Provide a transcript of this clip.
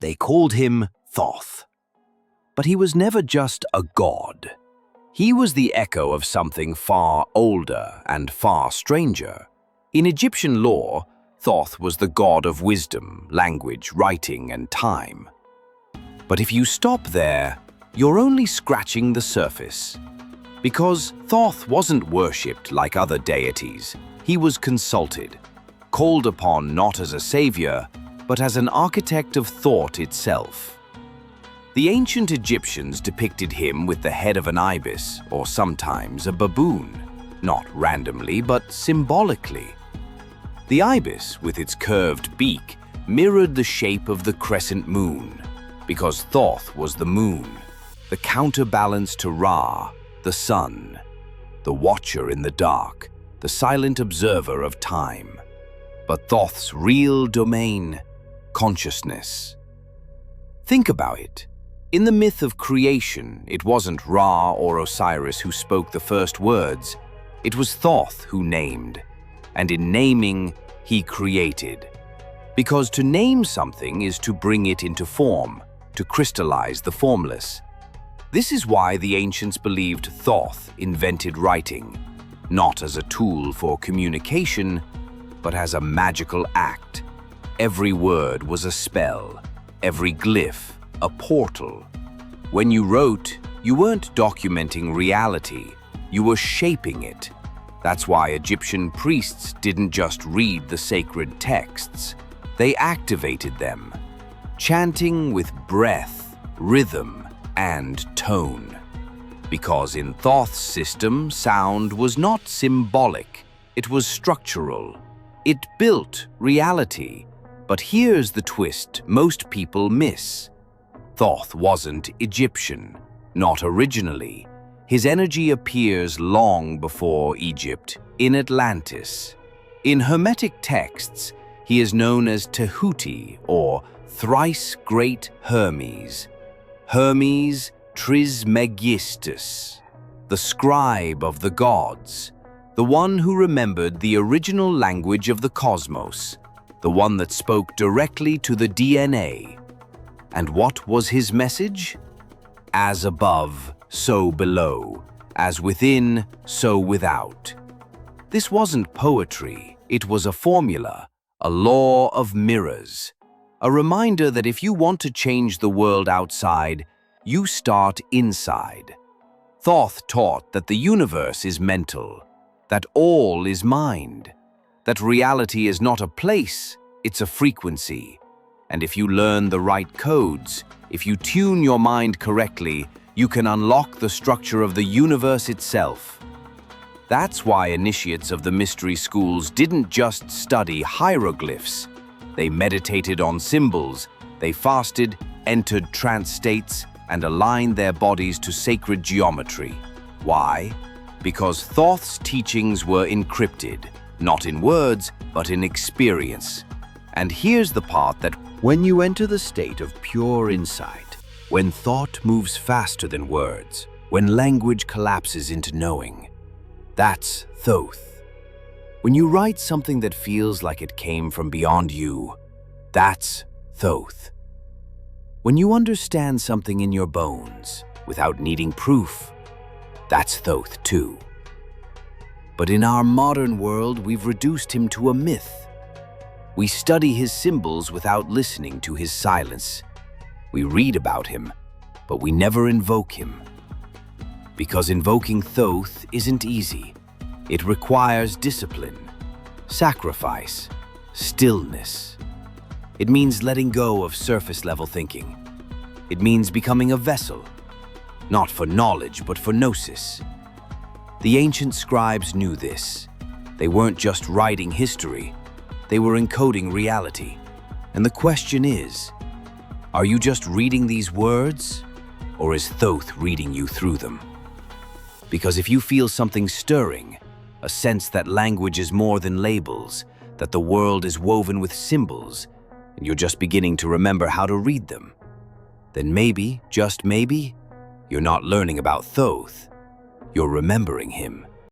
They called him Thoth. But he was never just a god. He was the echo of something far older and far stranger. In Egyptian lore, Thoth was the god of wisdom, language, writing, and time. But if you stop there, you're only scratching the surface. Because Thoth wasn't worshipped like other deities, he was consulted, called upon not as a savior, but as an architect of thought itself. The ancient Egyptians depicted him with the head of an ibis, or sometimes a baboon, not randomly, but symbolically. The ibis, with its curved beak, mirrored the shape of the crescent moon, because Thoth was the moon, the counterbalance to Ra, the sun, the watcher in the dark, the silent observer of time. But Thoth's real domain, consciousness. Think about it. In the myth of creation, it wasn't Ra or Osiris who spoke the first words. It was Thoth who named. And in naming, he created. Because to name something is to bring it into form, to crystallize the formless. This is why the ancients believed Thoth invented writing, not as a tool for communication, but as a magical act. Every word was a spell, every glyph a portal. When you wrote, you weren't documenting reality, you were shaping it. That's why Egyptian priests didn't just read the sacred texts, they activated them, chanting with breath, rhythm, and tone. Because in Thoth's system, sound was not symbolic, it was structural. It built reality. But here's the twist most people miss. Thoth wasn't Egyptian, not originally. His energy appears long before Egypt, in Atlantis. In Hermetic texts, he is known as Tehuti, or thrice great Hermes. Hermes Trismegistus, the scribe of the gods, the one who remembered the original language of the cosmos, the one that spoke directly to the DNA. And what was his message? As above, so below. As within, so without. This wasn't poetry, it was a formula, a law of mirrors. A reminder that if you want to change the world outside, you start inside. Thoth taught that the universe is mental, that all is mind, that reality is not a place, it's a frequency. And if you learn the right codes, if you tune your mind correctly, you can unlock the structure of the universe itself. That's why initiates of the mystery schools didn't just study hieroglyphs. They meditated on symbols, they fasted, entered trance states, and aligned their bodies to sacred geometry. Why? Because Thoth's teachings were encrypted, not in words, but in experience. And here's the part that when you enter the state of pure insight, when thought moves faster than words, when language collapses into knowing, that's Thoth. When you write something that feels like it came from beyond you, that's Thoth. When you understand something in your bones without needing proof, that's Thoth too. But in our modern world, we've reduced him to a myth. We study his symbols without listening to his silence. We read about him, but we never invoke him. Because invoking Thoth isn't easy. It requires discipline, sacrifice, stillness. It means letting go of surface-level thinking. It means becoming a vessel, not for knowledge, but for gnosis. The ancient scribes knew this. They weren't just writing history, they were encoding reality. And the question is, are you just reading these words, or is Thoth reading you through them? Because if you feel something stirring, a sense that language is more than labels, that the world is woven with symbols, and you're just beginning to remember how to read them, then maybe, just maybe, you're not learning about Thoth, you're remembering him.